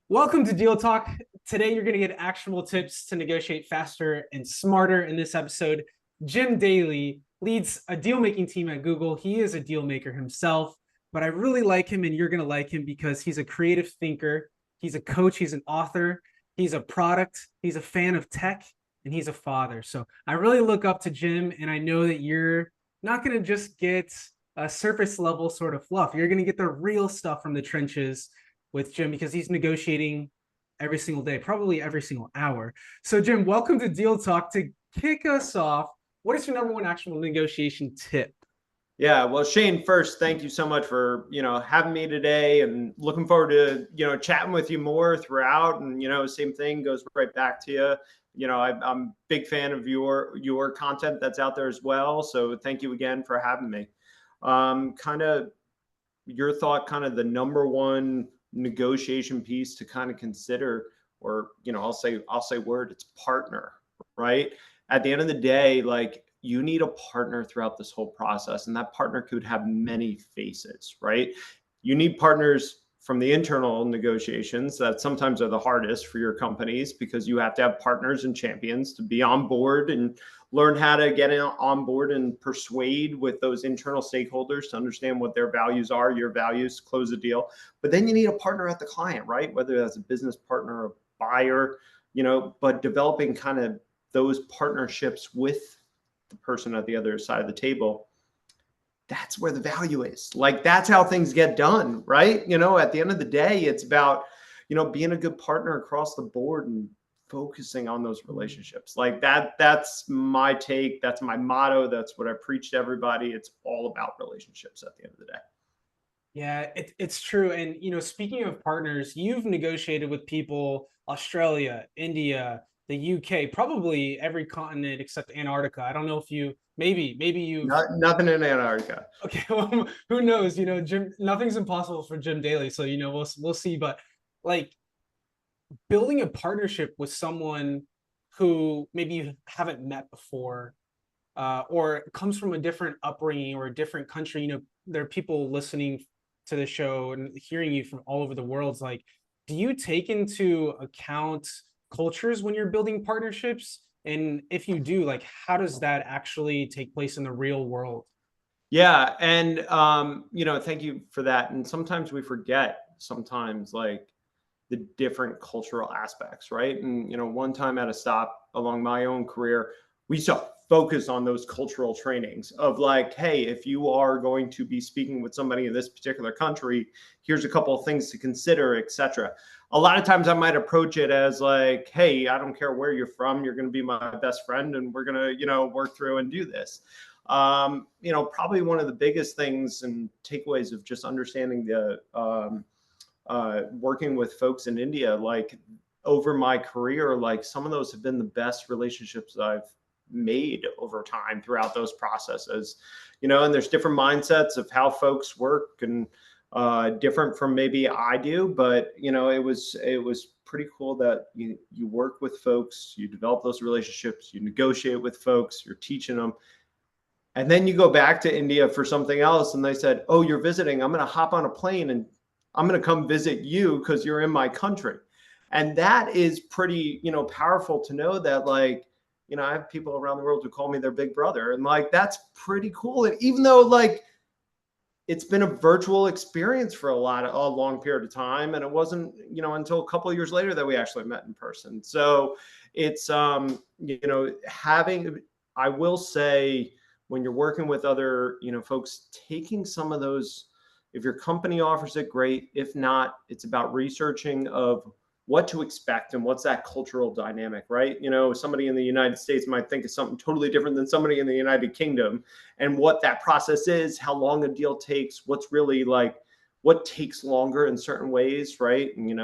Welcome to Deal Talk. Today, you're going to get actionable tips to negotiate faster and smarter. In this episode, Jim Daly leads a deal making team at Google. He is a deal maker himself, but I really like him, and you're going to like him because he's a creative thinker. He's a coach, he's an author, he's a product, he's a fan of tech, and he's a father. So I really look up to Jim, and I know that you're not going to just get a surface level sort of fluff. You're going to get the real stuff from the trenches with Jim because he's negotiating every single day, probably every single hour. So, Jim, welcome to Deal Talk. To kick us off, what is your number one actual negotiation tip? Yeah, well, Shane, first, thank you so much for, having me today and looking forward to, chatting with you more throughout. And, same thing goes right back to you. I'm a big fan of your content that's out there as well. So thank you again for having me. Kind of your thought, kind of the number one negotiation piece to kind of consider, or, I'll say word, it's partner, right? At the end of the day, like, you need a partner throughout this whole process, and that partner could have many faces, right? You need partners from the internal negotiations that sometimes are the hardest for your companies, because you have to have partners and champions to be on board and learn how to get on board and persuade with those internal stakeholders to understand what their values are, your values, close the deal. But then you need a partner at the client, right? Whether that's a business partner, a buyer, but developing kind of those partnerships with the person at the other side of the table, that's where the value is. Like, that's how things get done, right? At the end of the day, it's about, being a good partner across the board and focusing on those relationships. Like, that's my take. That's my motto. That's what I preach to everybody. It's all about relationships at the end of the day. Yeah, it's true. And speaking of partners, you've negotiated with people, Australia, India, the UK, probably every continent except Antarctica. I don't know if you maybe you've Nothing in Antarctica. okay, well, who knows? Jim, nothing's impossible for Jim Daly. So we'll see. But like building a partnership with someone who maybe you haven't met before, or comes from a different upbringing or a different country. There are people listening to the show and hearing you from all over the world. It's like, do you take into account cultures when you're building partnerships? And if you do, like, how does that actually take place in the real world? Yeah, and thank you for that. And sometimes we forget, sometimes, like, the different cultural aspects, right? And one time at a stop along my own career, we used to focus on those cultural trainings of, like, hey, if you are going to be speaking with somebody in this particular country, here's a couple of things to consider, etc. A lot of times I might approach it as like, hey, I don't care where you're from, you're going to be my best friend, and we're going to, work through and do this. Probably one of the biggest things and takeaways of just understanding the working with folks in India, like, over my career, like, some of those have been the best relationships I've made over time throughout those processes. And there's different mindsets of how folks work, and different from maybe I do, but it was pretty cool that you work with folks, you develop those relationships, you negotiate with folks, you're teaching them. And then you go back to India for something else, and they said, oh, you're visiting, I'm going to hop on a plane and I'm going to come visit you because you're in my country. And that is pretty, powerful to know that, like, I have people around the world who call me their big brother. And, like, that's pretty cool. And even though, like, it's been a virtual experience for a long period of time, and it wasn't, until a couple of years later that we actually met in person. So it's, having, I will say, when you're working with other, folks, taking some of those, if your company offers it, great. If not, it's about researching of what to expect and what's that cultural dynamic, right? Somebody in the United States might think of something totally different than somebody in the United Kingdom, and what that process is, how long a deal takes, what's really, like, what takes longer in certain ways, right? And,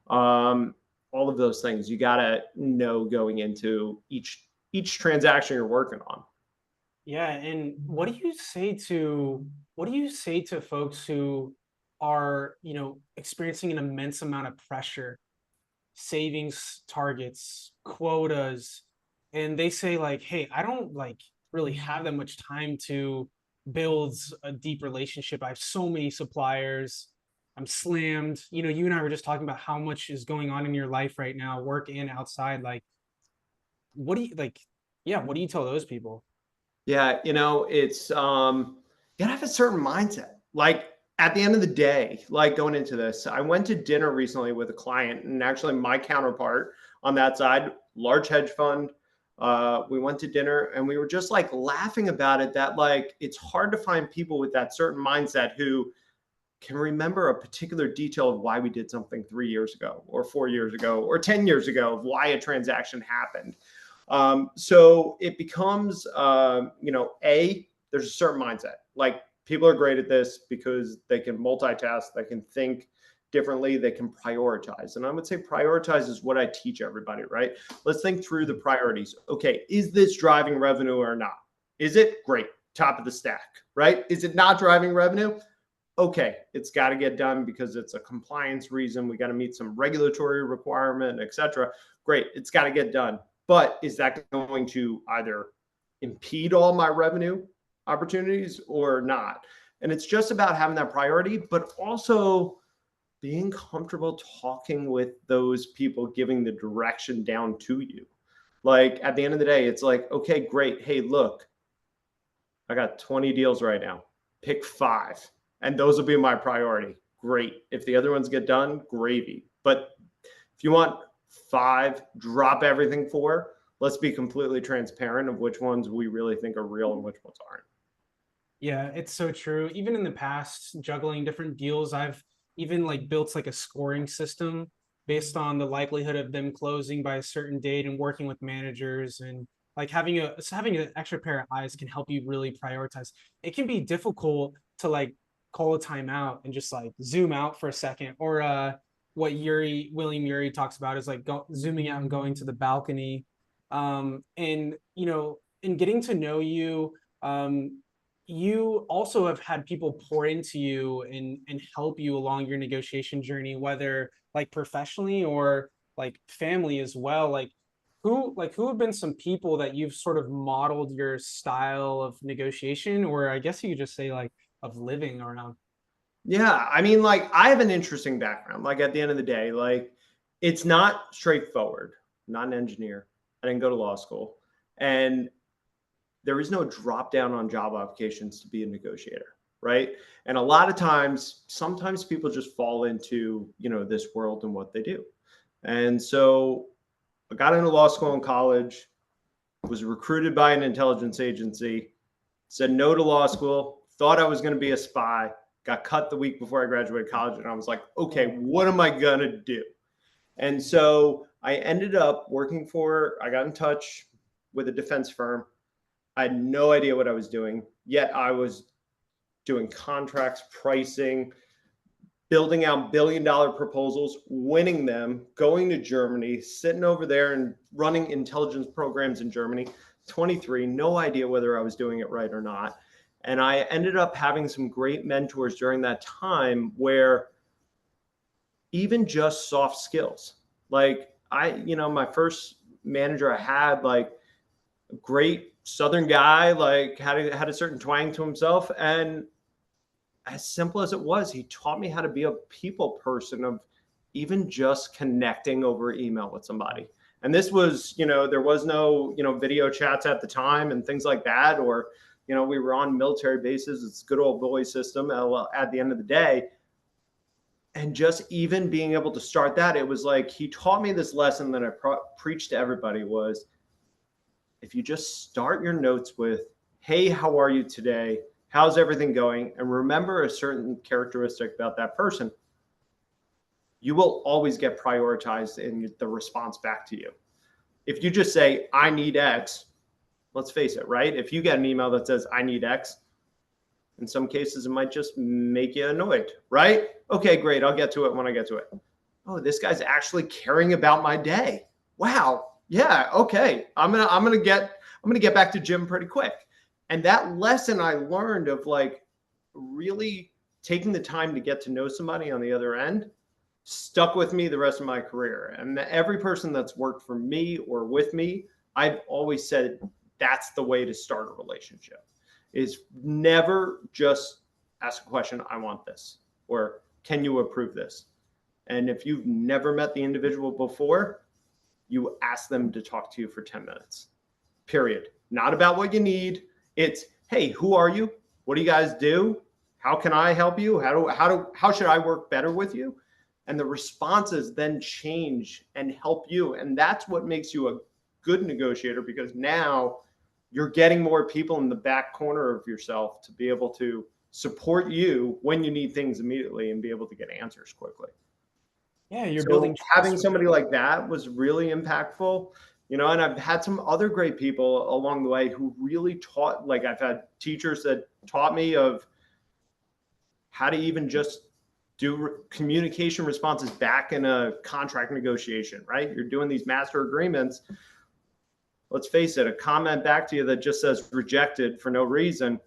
all of those things you got to know going into each transaction you're working on. Yeah, and what do you say to folks who are, experiencing an immense amount of pressure, savings targets, quotas, and they say like, "Hey, I don't like really have that much time to build a deep relationship. I have so many suppliers. I'm slammed. You and I were just talking about how much is going on in your life right now, work and outside. Like, what do you like? Yeah, what do you tell those people? Yeah, it's you gotta have a certain mindset. Like at the end of the day, like going into this, I went to dinner recently with a client, and actually my counterpart on that side, large hedge fund. We went to dinner and we were just like laughing about it that like it's hard to find people with that certain mindset who can remember a particular detail of why we did something 3 years ago or 4 years ago or 10 years ago of why a transaction happened. So it becomes, there's a certain mindset. Like people are great at this because they can multitask, they can think differently, they can prioritize. And I would say prioritize is what I teach everybody, right? Let's think through the priorities. Okay, is this driving revenue or not? Is it? Great, top of the stack, right? Is it not driving revenue? Okay, it's got to get done because it's a compliance reason. We got to meet some regulatory requirement, et cetera. Great, it's got to get done. But is that going to either impede all my revenue opportunities or not? And it's just about having that priority, but also being comfortable talking with those people, giving the direction down to you. Like at the end of the day, it's like, okay, great. Hey, look, I got 20 deals right now. Pick 5. And those will be my priority. Great. If the other ones get done, gravy. But if you want 5, drop everything 4. Let's be completely transparent of which ones we really think are real and which ones aren't. Yeah, it's so true. Even in the past, juggling different deals, I've even like built like a scoring system based on the likelihood of them closing by a certain date and working with managers and like having an extra pair of eyes can help you really prioritize. It can be difficult to like call a timeout and just like zoom out for a second or what William Yuri talks about is like zooming out and going to the balcony and in getting to know you you also have had people pour into you and help you along your negotiation journey, whether like professionally or like family as well. Who have been some people that you've sort of modeled your style of negotiation, or I guess you could just say like of living around? Yeah, I mean, like I have an interesting background. Like at the end of the day, like it's not straightforward. I'm not an engineer. I didn't go to law school. And there is no drop down on job applications to be a negotiator, right? And a lot of times, sometimes people just fall into, this world and what they do. And so I got into law school in college, was recruited by an intelligence agency, said no to law school, thought I was going to be a spy, got cut the week before I graduated college. And I was like, okay, what am I going to do? And so I ended up I got in touch with a defense firm. I had no idea what I was doing, yet I was doing contracts, pricing, building out billion-dollar proposals, winning them, going to Germany, sitting over there and running intelligence programs in Germany. 23, no idea whether I was doing it right or not. And I ended up having some great mentors during that time where even just soft skills, like my first manager I had, like a great Southern guy, like had a certain twang to himself. And as simple as it was, he taught me how to be a people person of even just connecting over email with somebody. And this was, there was no, video chats at the time and things like that. Or, we were on military bases. It's good old boy system at the end of the day. And just even being able to start that, it was like he taught me this lesson that I preached to everybody was, if you just start your notes with, hey, how are you today? How's everything going? And remember a certain characteristic about that person, you will always get prioritized in the response back to you. If you just say, I need X, let's face it, right? If you get an email that says, I need X, in some cases, it might just make you annoyed, right? Okay, great. I'll get to it when I get to it. Oh, this guy's actually caring about my day. Wow. Yeah. Okay. I'm gonna get back to gym pretty quick. And that lesson I learned of like really taking the time to get to know somebody on the other end stuck with me the rest of my career. And every person that's worked for me or with me, I've always said that's the way to start a relationship is never just ask a question, I want this, or can you approve this? And if you've never met the individual before, you ask them to talk to you for 10 minutes, period. Not about what you need. It's, hey, who are you? What do you guys do? How can I help you? How should I work better with you? And the responses then change and help you. And that's what makes you a good negotiator, because now you're getting more people in the back corner of yourself to be able to support you when you need things immediately and be able to get answers quickly. Yeah, you're So building having trust. somebody like that was really impactful, you know, and I've had some other great people along the way who really taught, like I've had teachers that taught me of how to even just do communication responses back in a contract negotiation, right? You're doing these master agreements. Let's face it, a comment back to you that just says rejected for no reason,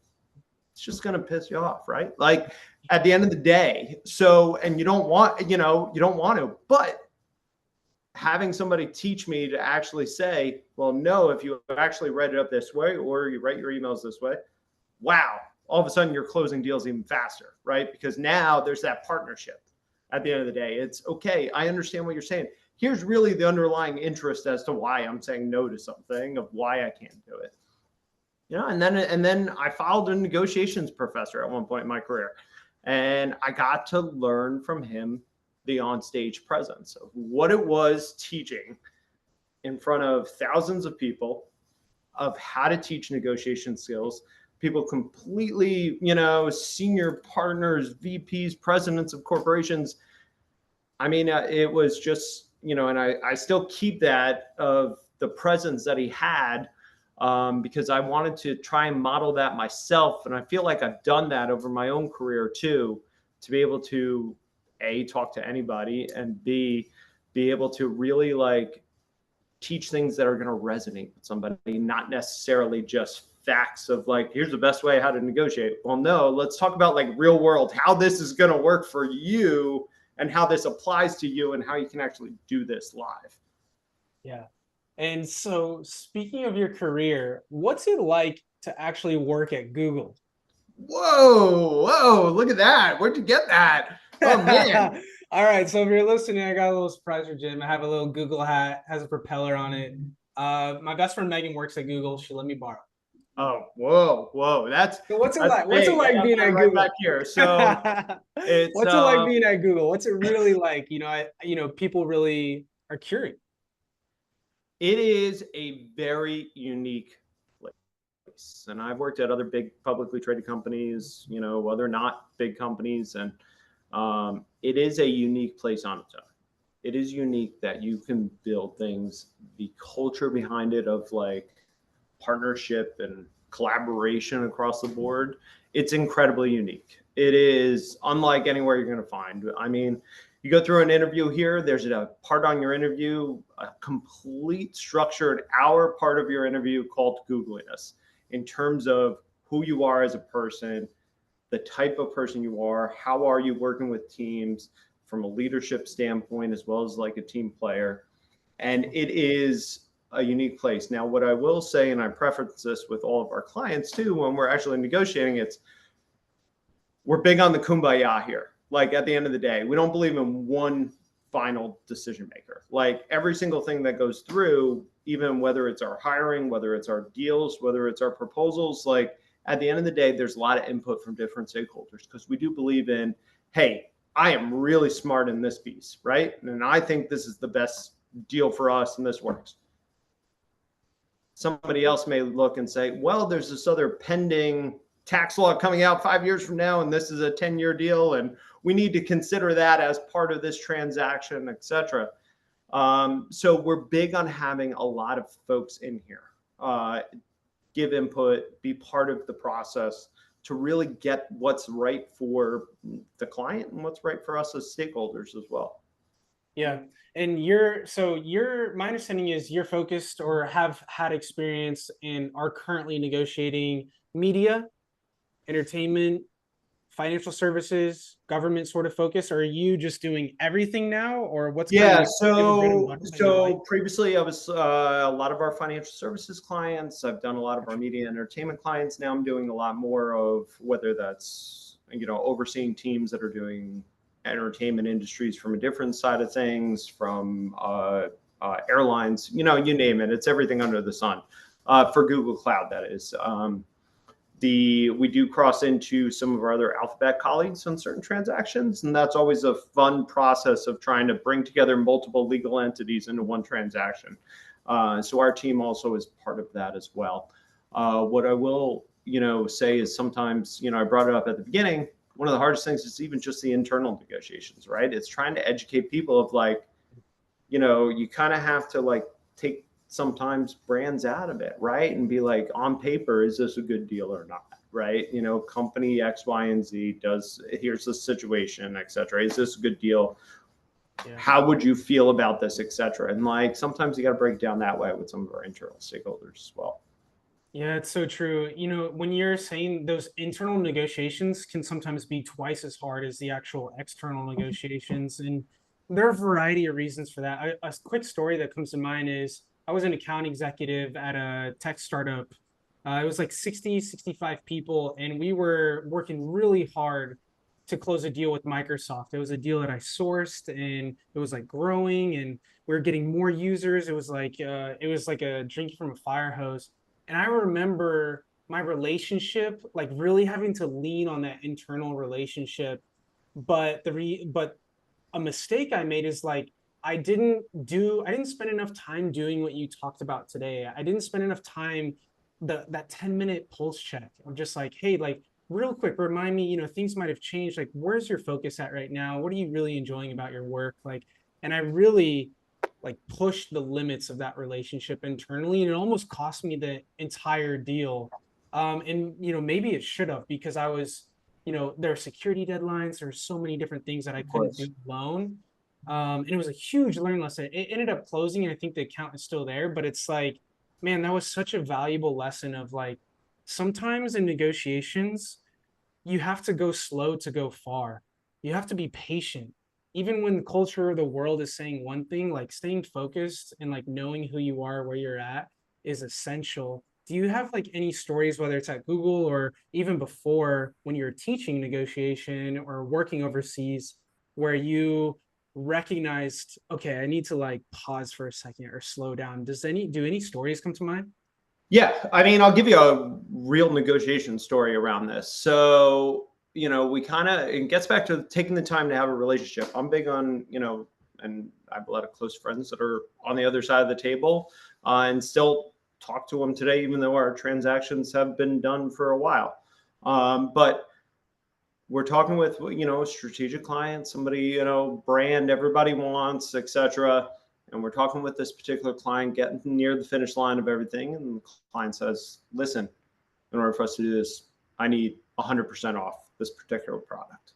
it's just going to piss you off, right? Like at the end of the day. So, and you don't want, you don't want to, but having somebody teach me to actually say, well, no, if you actually write it up this way, or you write your emails this way, wow, all of a sudden you're closing deals even faster, right? Because now there's that partnership at the end of the day. It's okay, I understand what you're saying. Here's really the underlying interest as to why I'm saying no to something, of why I can't do it. You know, and then I followed a negotiations professor at one point in my career, and I got to learn from him the on-stage presence of what it was teaching in front of thousands of people, of how to teach negotiation skills, people completely, you know, senior partners, VPs, presidents of corporations. I mean, it was just, you know, and I still keep that of the presence that he had, because I wanted to try and model that myself. And I feel like I've done that over my own career too, to be able to A, talk to anybody, and B, be able to really like teach things that are going to resonate with somebody, not necessarily just facts of like, here's the best way how to negotiate. Well, no, let's talk about like real world, how this is going to work for you and how this applies to you and how you can actually do this live. Yeah. And so, speaking of your career, what's it like to actually work at Google? Whoa, look at that. Where'd you get that? Oh, man. All right. So, if you're listening, I got a little surprise for Jim. I have a little Google hat, has a propeller on it. My best friend Megan works at Google. She let me borrow. Oh, whoa. That's So what's it that's like? What's it big. I like have being that at right Google? back here. So it's What's it like being at Google? What's it really like? People really are curious. it is a very unique place. And I've worked at other big publicly traded companies, you know, other not big companies, and it is a unique place on its own. It is unique that you can build things, the culture behind it of like partnership and collaboration across the board. It's incredibly unique. It is unlike anywhere you're going to find. I mean, you go through an interview here, there's a part on your interview, a complete structured hour part of your interview called Googliness, in terms of who you are as a person, the type of person you are, how are you working with teams from a leadership standpoint, as well as like a team player. And it is a unique place. Now, what I will say, and I preference this with all of our clients too, when we're actually negotiating, we're big on the kumbaya here. Like at the end of the day, we don't believe in one final decision maker. Like every single thing that goes through, even whether it's our hiring, whether it's our deals, whether it's our proposals, like at the end of the day, there's a lot of input from different stakeholders, because we do believe in, hey, I am really smart in this piece, right? And I think this is the best deal for us and this works. Somebody else may look and say, well, there's this other pending tax law coming out 5 years from now, and this is a 10-year deal, and we need to consider that as part of this transaction, et cetera. So we're big on having a lot of folks in here, give input, be part of the process to really get what's right for the client and what's right for us as stakeholders as well. Yeah. And my understanding is you're focused or have had experience and are currently negotiating media, entertainment, financial services, government sort of focus, or are you just doing everything now, or what's kind of so previously I was a lot of our financial services clients. I've done a lot of our media entertainment clients. Now I'm doing a lot more of, whether that's, you know, overseeing teams that are doing entertainment industries from a different side of things, from airlines, you know, you name it. It's everything under the sun for Google Cloud, that is. We do cross into some of our other Alphabet colleagues on certain transactions, and that's always a fun process of trying to bring together multiple legal entities into one transaction. So our team also is part of that as well. What I will, you know, say is sometimes, you know, I brought it up at the beginning, one of the hardest things is even just the internal negotiations, right? It's trying to educate people of like, you know, you kind of have to like take sometimes brands out of it, right? And be like, on paper, is this a good deal or not? Right? You know, company X, Y, and Z here's the situation, et cetera. Is this a good deal? Yeah. How would you feel about this, et cetera? And like, sometimes you got to break down that way with some of our internal stakeholders as well. Yeah, it's so true. You know, when you're saying those internal negotiations can sometimes be twice as hard as the actual external negotiations. And there are a variety of reasons for that. A quick story that comes to mind is I was an account executive at a tech startup. It was like 60, 65 people, and we were working really hard to close a deal with Microsoft. It was a deal that I sourced, and it was like growing, and we were getting more users. It was like a drink from a fire hose. And I remember my relationship, like really having to lean on that internal relationship. But a mistake I made is like I didn't spend enough time doing what you talked about today. I didn't spend enough time that 10-minute pulse check. I'm just like, hey, like real quick, remind me, you know, things might have changed. Like, where's your focus at right now? What are you really enjoying about your work? Like, and I really like push the limits of that relationship internally, and it almost cost me the entire deal. And you know, maybe it should have, because I was, you know, there are security deadlines, there's so many different things that I couldn't do alone. And it was a huge learning lesson. It ended up closing, and I think the account is still there, but it's like, man, that was such a valuable lesson of like, sometimes in negotiations you have to go slow to go far. You have to be patient. Even when the culture of the world is saying one thing, like staying focused and like knowing who you are, where you're at is essential. Do you have like any stories, whether it's at Google or even before when you're teaching negotiation or working overseas, where you recognized, okay, I need to like pause for a second or slow down? Do any stories come to mind? Yeah, I mean, I'll give you a real negotiation story around this. So, you know, it gets back to taking the time to have a relationship. I'm big on, you know, and I have a lot of close friends that are on the other side of the table and still talk to them today, even though our transactions have been done for a while. But we're talking with, you know, a strategic client, somebody, you know, brand everybody wants, et cetera. And we're talking with this particular client, getting near the finish line of everything. And the client says, listen, in order for us to do this, I need 100% off this particular product.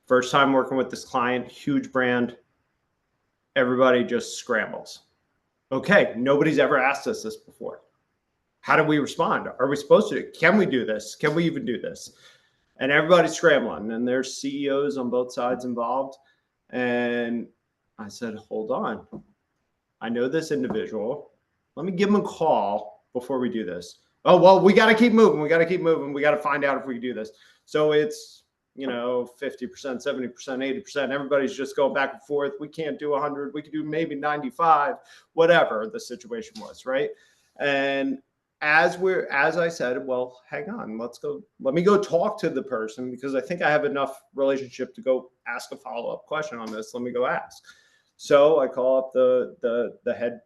First time working with this client, huge brand, everybody just scrambles. Okay, nobody's ever asked us this before. How do we respond? Are we supposed to? Can we do this? Can we even do this? And everybody's scrambling, and there's CEOs on both sides involved. And I said, hold on. I know this individual. Let me give him a call before we do this. Oh, well, we got to keep moving. We got to keep moving. We got to find out if we can do this. So it's, you know, 50%, 70%, 80%. Everybody's just going back and forth. We can't do 100. We could do maybe 95, whatever the situation was, right? And as I said, well, hang on, let me go talk to the person, because I think I have enough relationship to go ask a follow-up question on this. Let me go ask. So I call up the head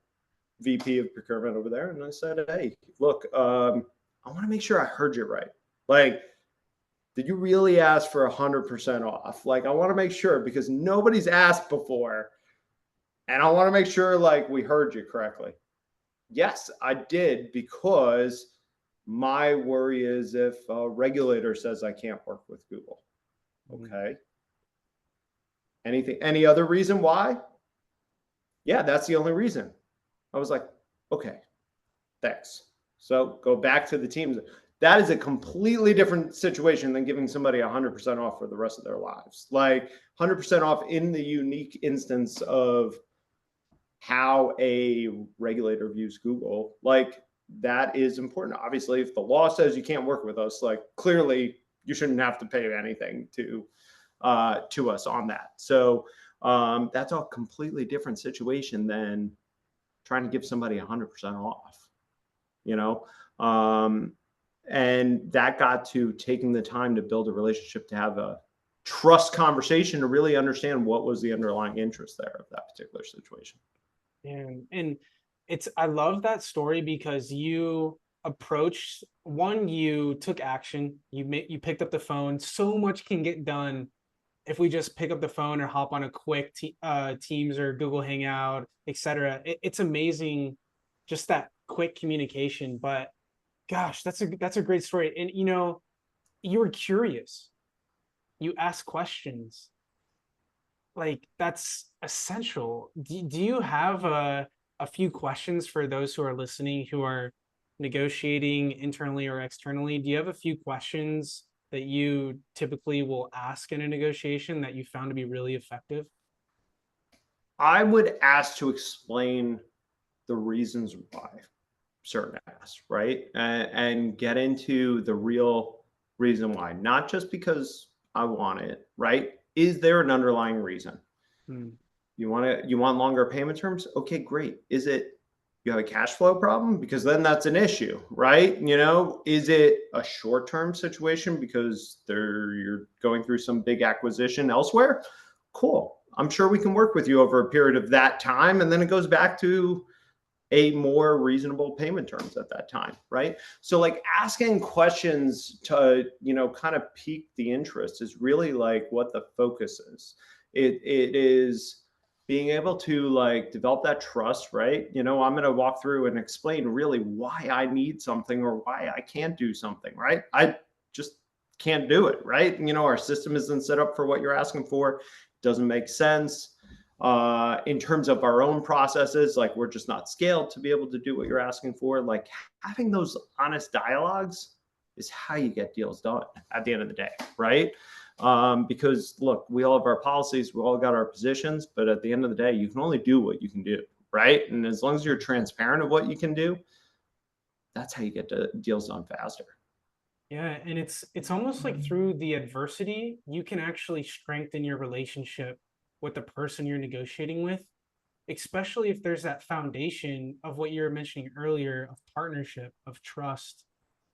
VP of procurement over there, and I said, hey, look, I want to make sure I heard you right. Like, did you really ask for 100% off? Like, I want to make sure, because nobody's asked before, and I want to make sure like we heard you correctly. Yes, I did, because my worry is if a regulator says I can't work with Google. Okay. Any other reason why? Yeah, that's the only reason. I was like, okay, thanks. So go back to the teams. That is a completely different situation than giving somebody 100% off for the rest of their lives. Like 100% off in the unique instance of how a regulator views Google, like that is important. Obviously, if the law says you can't work with us, like clearly you shouldn't have to pay anything to to us on that. So that's a completely different situation than trying to give somebody 100% off, you know? And that got to taking the time to build a relationship, to have a trust conversation, to really understand what was the underlying interest there of that particular situation. And I love that story because you approached one, you took action, you picked up the phone. So much can get done if we just pick up the phone or hop on a quick Teams or Google Hangout, etc. It's amazing, just that quick communication. But gosh, that's a great story. And you were curious, you asked questions, like that's essential. Do you have a few questions for those who are listening, who are negotiating internally or externally? Do you have a few questions that you typically will ask in a negotiation that you found to be really effective? I would ask to explain the reasons why certain asks, right? And get into the real reason why, not just because I want it, right? Is there an underlying reason? Hmm. You want longer payment terms? Okay, great. Is it you have a cash flow problem? Because then that's an issue, right? Is it a short-term situation because you're going through some big acquisition elsewhere? Cool. I'm sure we can work with you over a period of that time. And then it goes back to a more reasonable payment terms at that time, right? So like asking questions to, kind of pique the interest is really like what the focus is. It is being able to like develop that trust, right? I'm going to walk through and explain really why I need something or why I can't do something, right? I just can't do it, right? Our system isn't set up for what you're asking for. It doesn't make sense. In terms of our own processes, like we're just not scaled to be able to do what you're asking for. Like having those honest dialogues is how you get deals done at the end of the day, right? Because look, we all have our policies, we all got our positions, but at the end of the day, you can only do what you can do, right? And as long as you're transparent of what you can do, that's how you get deals done faster. Yeah, and it's almost like through the adversity, you can actually strengthen your relationship with the person you're negotiating with, especially if there's that foundation of what you were mentioning earlier of partnership, of trust.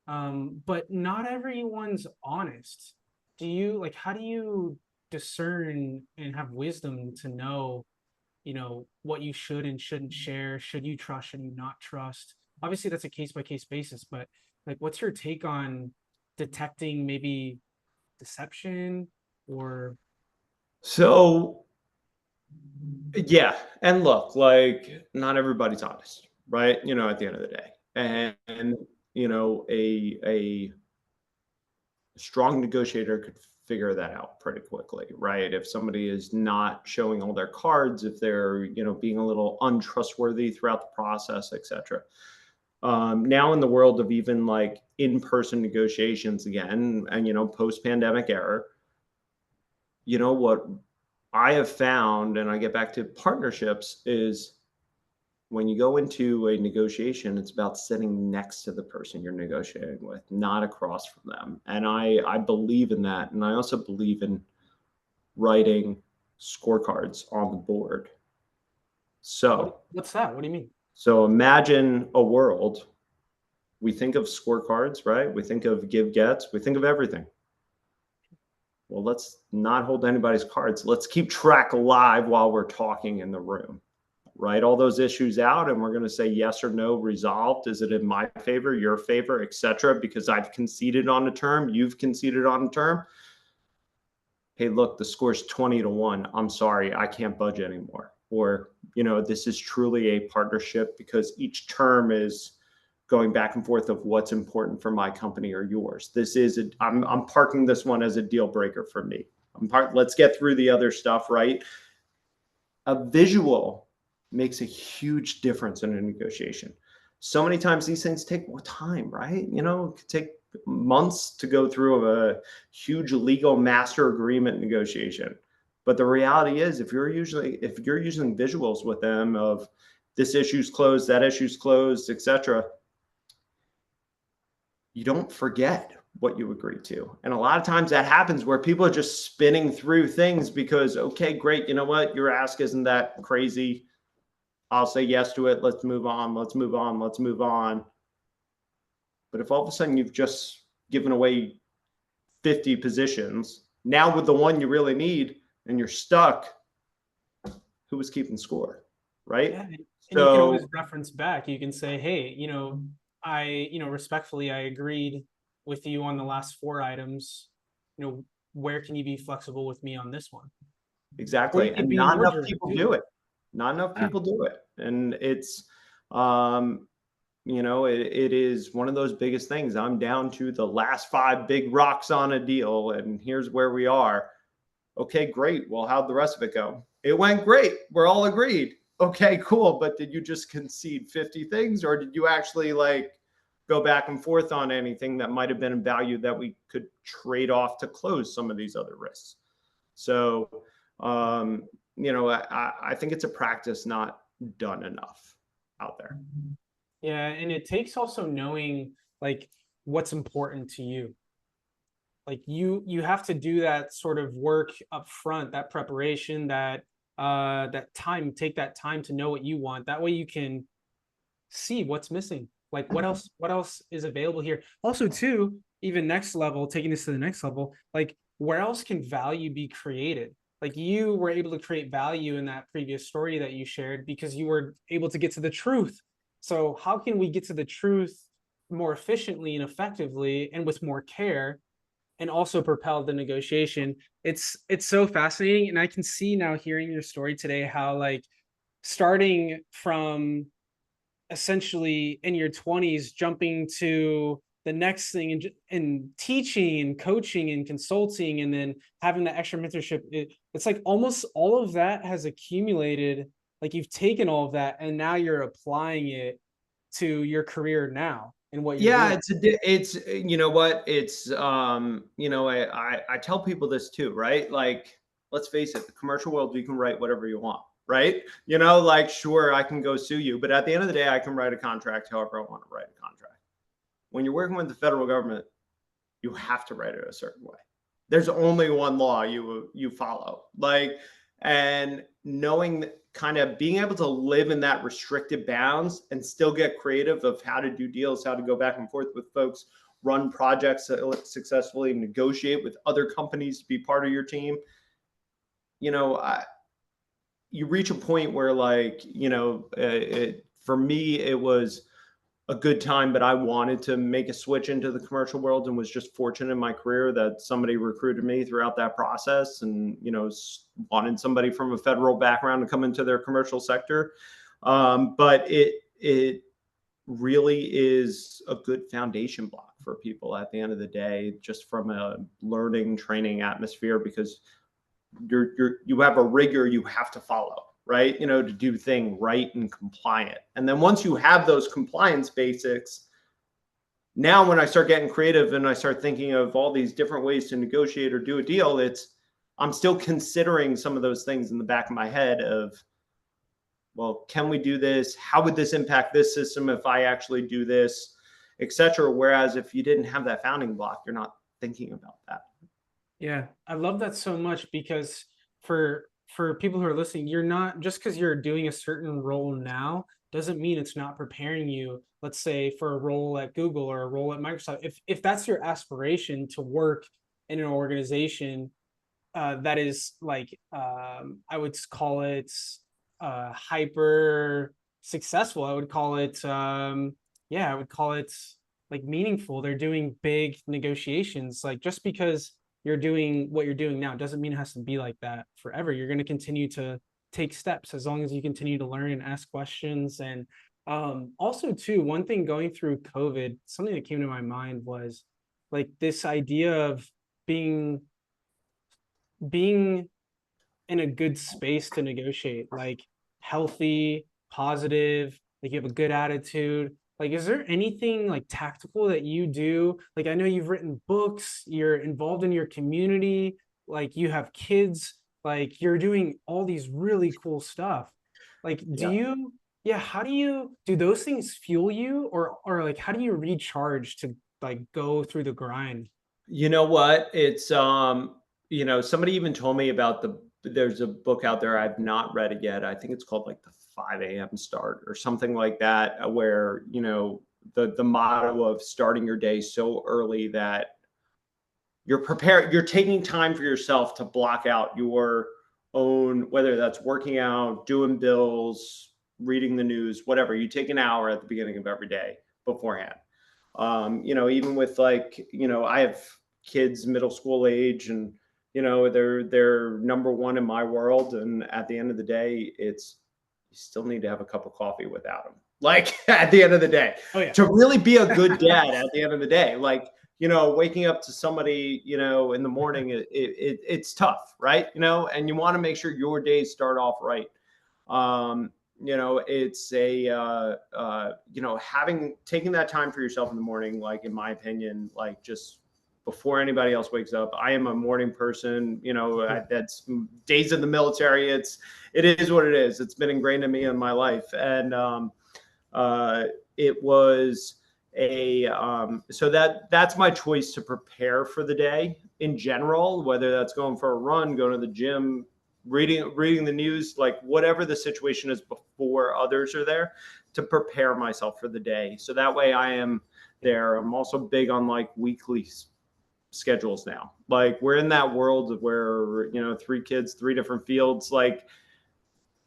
But not everyone's honest. How do you discern and have wisdom to know, what you should and shouldn't share? Should you trust, should you not trust? Obviously, that's a case by case basis, but like, what's your take on detecting maybe deception or So yeah, and look, like not everybody's honest, right? At the end of the day, and a strong negotiator could figure that out pretty quickly, right? If somebody is not showing all their cards, if they're being a little untrustworthy throughout the process, etc. Now in the world of even like in-person negotiations again, and post-pandemic era, what I have found, and I get back to partnerships, is when you go into a negotiation, it's about sitting next to the person you're negotiating with, not across from them. And I believe in that. And I also believe in writing scorecards on the board. So what's that? What do you mean? So imagine a world. We think of scorecards, right? We think of give gets, we think of everything. Well, let's not hold anybody's cards. Let's keep track alive while we're talking in the room. Write all those issues out, and we're going to say yes or no, resolved. Is it in my favor, your favor, etc.? Because I've conceded on a term, you've conceded on a term. Hey, look, the score's 20-1. I'm sorry, I can't budge anymore. Or, this is truly a partnership because each term is going back and forth of what's important for my company or yours. I'm parking this one as a deal breaker for me. Let's get through the other stuff, right? A visual makes a huge difference in a negotiation. So many times these things take more time, right? It could take months to go through a huge legal master agreement negotiation. But the reality is, if you're using visuals with them of this issue's closed, that issue's closed, etc., you don't forget what you agree to. And a lot of times that happens where people are just spinning through things because, okay, great. You know what? Your ask isn't that crazy. I'll say yes to it. Let's move on. Let's move on. Let's move on. But if all of a sudden you've just given away 50 positions, now with the one you really need and you're stuck, who was keeping score? Right. Yeah, and you can always So reference back. You can say, hey, respectfully, I agreed with you on the last 4 items. Where can you be flexible with me on this one? Or you exactly. could And be not more enough direct people too. do it. Not enough Yeah. people do it. And it's, um, it is one of those biggest things. I'm down to the last 5 big rocks on a deal, and here's where we are. Okay, great. Well, how'd the rest of it go? It went great. We're all agreed. Okay, cool. But did you just concede 50 things, or did you actually like go back and forth on anything that might have been of value that we could trade off to close some of these other risks? So, um, I think it's a practice not done enough out there. Yeah, and it takes also knowing like what's important to you. Like you have to do that sort of work up front, that preparation, that time, take that time to know what you want. That way you can see what's missing. Like what else is available here. Also, too, even next level, taking this to the next level, like where else can value be created? Like you were able to create value in that previous story that you shared because you were able to get to the truth. So how can we get to the truth more efficiently and effectively and with more care and also propel the negotiation? It's so fascinating. And I can see now hearing your story today how like starting from essentially in your 20s jumping to the next thing and teaching and coaching and consulting and then having that extra mentorship, it's like almost all of that has accumulated. Like you've taken all of that and now you're applying it to your career now and what you're Yeah, doing. it's you know what? It's I tell people this too, right? Like, let's face it, the commercial world, you can write whatever you want, right? Like sure, I can go sue you, but at the end of the day, I can write a contract however I want to write a contract. When you're working with the federal government, you have to write it a certain way. There's only one law you follow. Like, and knowing kind of being able to live in that restricted bounds and still get creative of how to do deals, how to go back and forth with folks, run projects successfully, negotiate with other companies to be part of your team. You know, I, you reach a point where like, for me, it was a good time, but I wanted to make a switch into the commercial world and was just fortunate in my career that somebody recruited me throughout that process and, wanted somebody from a federal background to come into their commercial sector. But it really is a good foundation block for people at the end of the day, just from a learning training atmosphere, because you have a rigor you have to follow, right? To do thing right and compliant. And then once you have those compliance basics, now when I start getting creative and I start thinking of all these different ways to negotiate or do a deal, I'm still considering some of those things in the back of my head of, well, can we do this? How would this impact this system if I actually do this, etc. Whereas if you didn't have that founding block, you're not thinking about that. Yeah, I love that so much because for people who are listening, you're not just because you're doing a certain role now doesn't mean it's not preparing you, let's say, for a role at Google or a role at Microsoft. If that's your aspiration to work in an organization that is like I would call it hyper successful. I would call it yeah, I would call it like meaningful. They're doing big negotiations. Like just because you're doing what you're doing now doesn't mean it has to be like that forever. You're going to continue to take steps as long as you continue to learn and ask questions. And also too, one thing going through COVID, something that came to my mind was like this idea of being being in a good space to negotiate, like healthy, positive, like you have a good attitude. Like, is there anything like tactical that you do? Like, I know you've written books, you're involved in your community, like you have kids, like you're doing all these really cool stuff. Like, Yeah. yeah, how do those things fuel you or like how do you recharge to like go through the grind? You know what? It's somebody even told me about there's a book out there. I've not read it yet. I think it's called like the 5 a.m. start or something like that, where, the motto of starting your day so early that you're prepared, you're taking time for yourself to block out your own, whether that's working out, doing bills, reading the news, whatever. You take an hour at the beginning of every day beforehand. Even with like, I have kids middle school age, and they're number one in my world. And at the end of the day, it's, you still need to have a cup of coffee without them. Like at the end of the day, Oh yeah. to really be a good dad at the end of the day, like, waking up to somebody, in the morning, it's tough, right? And you want to make sure your days start off right. It's having taking that time for yourself in the morning, like in my opinion, like just before anybody else wakes up. I am a morning person. That's days in the military. It is what it is. It's been ingrained in me in my life, and it was so that's my choice to prepare for the day in general, whether that's going for a run, going to the gym, reading the news, like whatever the situation is before others are there, to prepare myself for the day. So that way I am there. I'm also big on like weekly schedules now. Like we're in that world of where, 3 kids, 3 different fields. Like,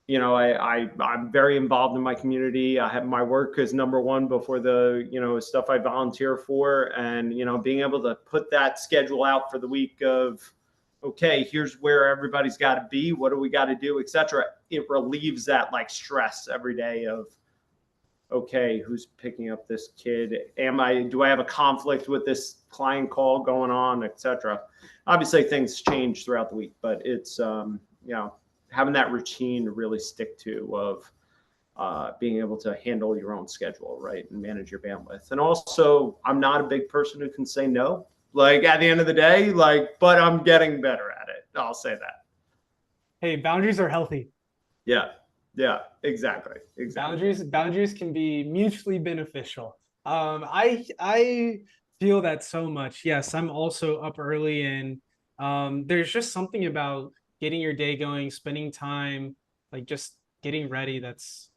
I'm very involved in my community. I have my work is number one before the, stuff I volunteer for. And, being able to put that schedule out for the week of, okay, here's where everybody's got to be. What do we got to do, et cetera. It relieves that like stress every day of, okay, who's picking up this kid? Do I have a conflict with this client call going on, et cetera. Obviously things change throughout the week, but it's, having that routine to really stick to of being able to handle your own schedule, right, and manage your bandwidth. And also, I'm not a big person who can say no. Like at the end of the day, but I'm getting better at it. I'll say that. Hey, boundaries are healthy. Yeah, yeah, exactly. Boundaries can be mutually beneficial. I feel that so much. Yes, I'm also up early, and there's just something about getting your day going, spending time, like just getting ready. That's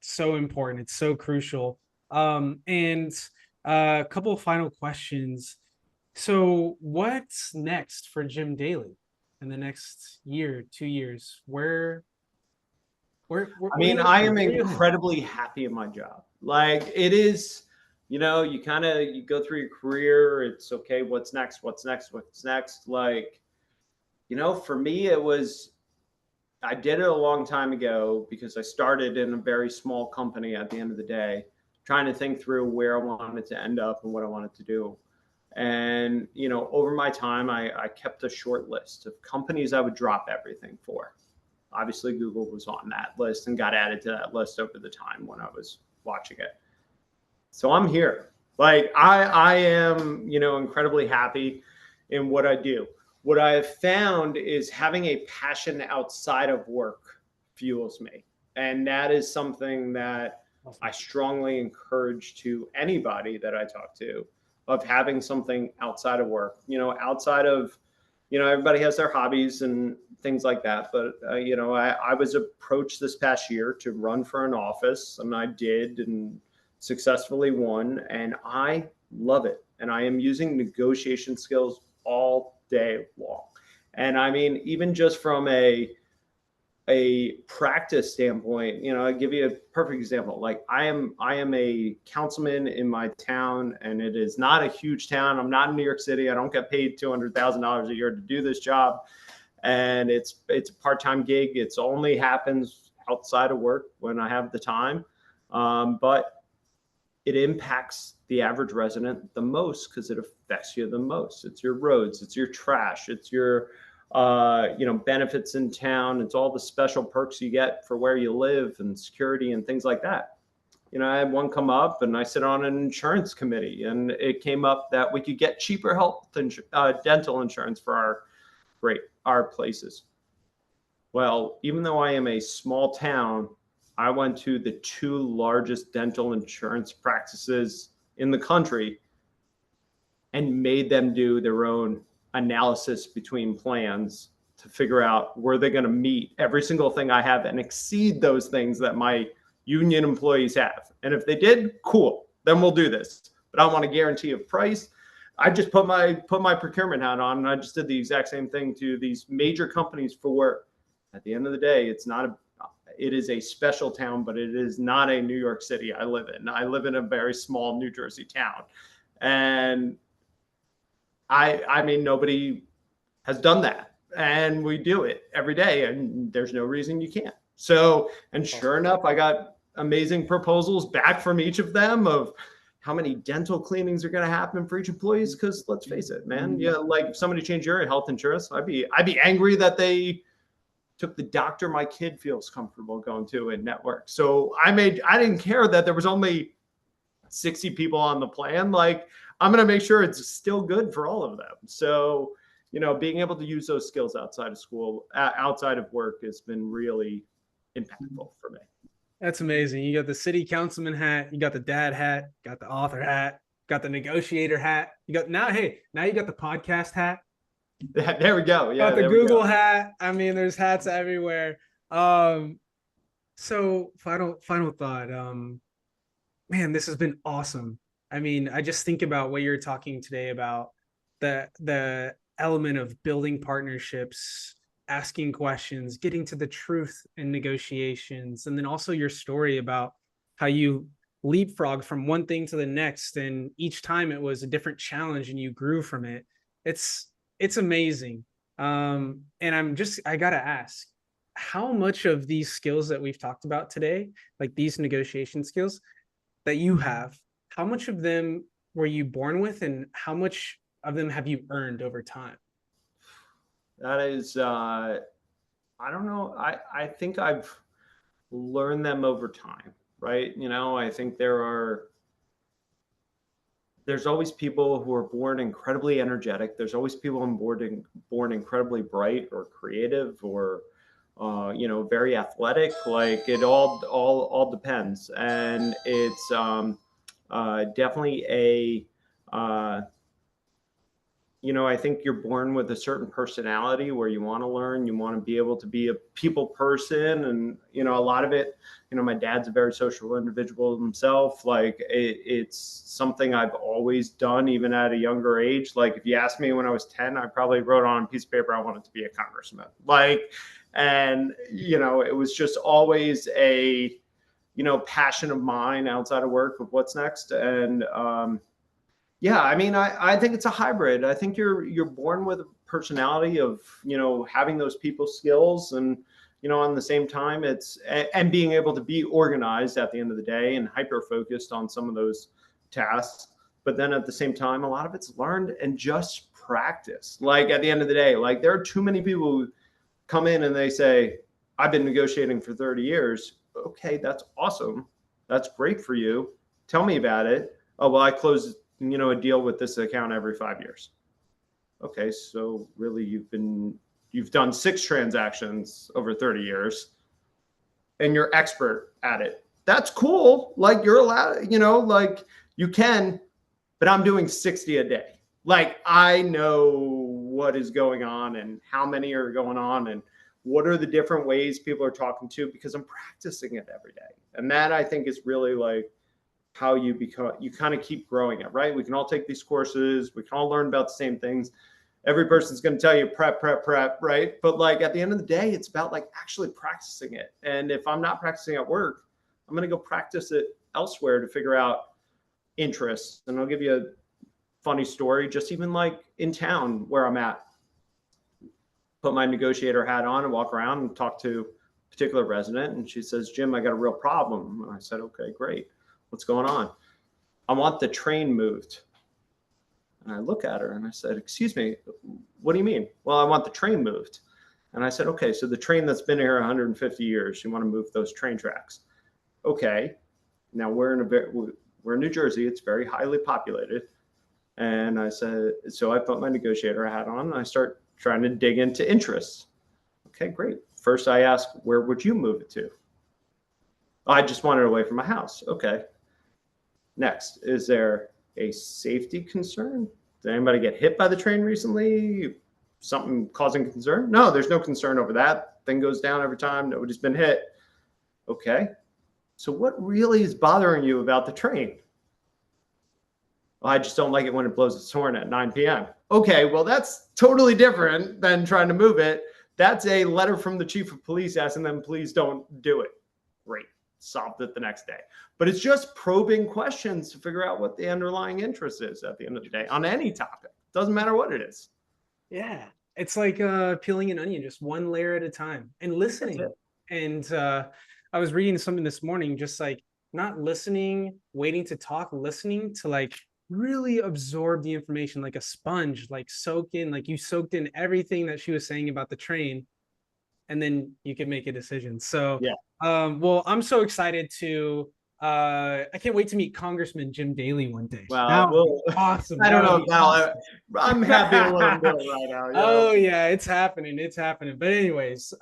so important. It's so crucial. And a couple of final questions. So, what's next for Jim Daly in the next year, 2 years? I mean, I am incredibly happy in my job. Like it is, you go through your career. It's okay. What's next? What's next? What's next? Like, for me, I did it a long time ago because I started in a very small company at the end of the day, trying to think through where I wanted to end up and what I wanted to do. And, over my time, I kept a short list of companies I would drop everything for. Obviously, Google was on that list and got added to that list over the time when I was watching it. So I'm here. Like I am, incredibly happy in what I do. What I have found is having a passion outside of work fuels me. And that is something that I strongly encourage to anybody that I talk to, of having something outside of work, outside of, everybody has their hobbies and things like that. But, I was approached this past year to run for an office, and I did and successfully won. And I love it. And I am using negotiation skills all day long. And I mean, even just from a practice standpoint, I give you a perfect example. Like I am a councilman in my town, and it is not a huge town. I'm not in New York City. I don't get paid $200,000 a year to do this job, and it's a part-time gig. It's only happens outside of work when I have the time, but it impacts the average resident the most because it affects you the most. It's your roads, it's your trash, it's your benefits in town. It's all the special perks you get for where you live and security and things like that. I had one come up, and I sit on an insurance committee, and it came up that we could get cheaper dental insurance for our places. Well, even though I am a small town, I went to the 2 largest dental insurance practices in the country and made them do their own analysis between plans to figure out were they going to meet every single thing I have and exceed those things that my union employees have. And if they did, cool, then we'll do this. But I want a guarantee of price. I just put my procurement hat on, and I just did the exact same thing to these major companies for work. At the end of the day, it is a special town, but it is not a New York City I live in. I live in a very small New Jersey town. And I mean, nobody has done that. And we do it every day, and there's no reason you can't. So, and sure enough, I got amazing proposals back from each of them of how many dental cleanings are going to happen for each employees. Because let's face it, man, yeah, like if somebody changed your health insurance, I'd be angry that they took the doctor my kid feels comfortable going to in network. So I didn't care that there was only 60 people on the plan. Like, I'm going to make sure it's still good for all of them. So, you know, being able to use those skills outside of school, outside of work, has been really impactful for me. That's amazing. You got the city councilman hat, you got the dad hat, got the author hat, got the negotiator hat. You got now you got the podcast hat. There we go. Yeah, got the Google hat. I mean, there's hats everywhere. So final thought. Man, this has been awesome. I mean, I just think about what you're talking today about the element of building partnerships, asking questions, getting to the truth in negotiations, and then also your story about how you leapfrog from one thing to the next, and each time it was a different challenge and you grew from it. It's amazing. And I gotta ask, how much of these skills that we've talked about today, like these negotiation skills that you have, how much of them were you born with, and how much of them have you earned over time? That is, I don't know. I think I've learned them over time, right? You know, I think there's always people who are born incredibly energetic. There's always people born incredibly bright or creative or, you know, very athletic. Like, it all depends. And it's definitely you know, I think you're born with a certain personality where you want to learn, you want to be able to be a people person. And, you know, a lot of it, you know, my dad's a very social individual himself. Like, it's something I've always done, even at a younger age. Like, if you asked me when I was 10, I probably wrote on a piece of paper I wanted to be a congressman. Like, and, you know, it was just always a, you know, passion of mine outside of work of what's next. And, yeah, I mean, I think it's a hybrid. I think you're born with a personality of, you know, having those people skills, and, you know, on the same time, and being able to be organized at the end of the day and hyper focused on some of those tasks. But then at the same time, a lot of it's learned and just practice. Like, at the end of the day, like, there are too many people who come in and they say, I've been negotiating for 30 years. Okay, that's awesome. That's great for you. Tell me about it. Oh, well, I closed, you know, a deal with this account every 5 years. Okay, so really you've done 6 transactions over 30 years and you're expert at it. That's cool. Like, you're allowed, you know, like, you can, but I'm doing 60 a day. Like, I know what is going on and how many are going on and what are the different ways people are talking to, because I'm practicing it every day. And that, I think, is really like how you kind of keep growing it, right? We can all take these courses. We can all learn about the same things. Every person's going to tell you prep, right? But, like, at the end of the day, it's about, like, actually practicing it. And if I'm not practicing at work, I'm going to go practice it elsewhere to figure out interests. And I'll give you a funny story, just even like in town where I'm at. Put my negotiator hat on and walk around and talk to a particular resident. And she says, Jim, I got a real problem. And I said, okay, great. What's going on? I want the train moved. And I look at her and I said, excuse me, what do you mean? Well, I want the train moved. And I said, okay, so the train that's been here 150 years, you want to move those train tracks. Okay. Now we're in New Jersey. It's very highly populated. And I said, so I put my negotiator hat on and I start trying to dig into interests. Okay, great. First I ask, where would you move it to? I just want it away from my house. Okay. Next, is there a safety concern? Did anybody get hit by the train recently? Something causing concern? No, there's no concern over that. Thing goes down every time. Nobody's been hit. Okay. So what really is bothering you about the train? Well, I just don't like it when it blows its horn at 9 p.m. Okay, well, that's totally different than trying to move it. That's a letter from the chief of police asking them, please don't do it. Great. Solved it the next day. But it's just probing questions to figure out what the underlying interest is at the end of the day on any topic. Doesn't matter what it is. Yeah. It's like peeling an onion, just one layer at a time and listening. And I was reading something this morning, just like not listening, waiting to talk, listening to like really absorb the information like a sponge, like soak in, like you soaked in everything that she was saying about the train, and then you can make a decision. So yeah. Well, I'm so excited to I can't wait to meet Congressman Jim Daly one day. Wow, well, awesome. I don't know if awesome. I'm happy with what I'm doing right now. Oh yeah, it's happening. It's happening. But anyways,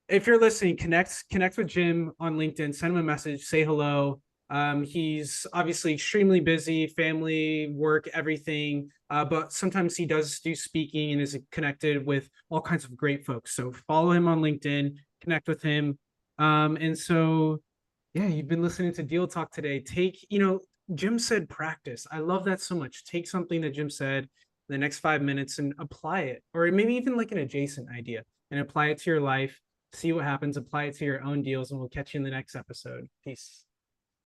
if you're listening, connect with Jim on LinkedIn, send him a message, say hello. He's obviously extremely busy, family, work, everything. But sometimes he does do speaking and is connected with all kinds of great folks. So follow him on LinkedIn, connect with him. And so, yeah, you've been listening to Deal Talk today. Jim said practice. I love that so much. Take something that Jim said in the next 5 minutes and apply it, or maybe even like an adjacent idea and apply it to your life. See what happens, apply it to your own deals, and we'll catch you in the next episode. Peace.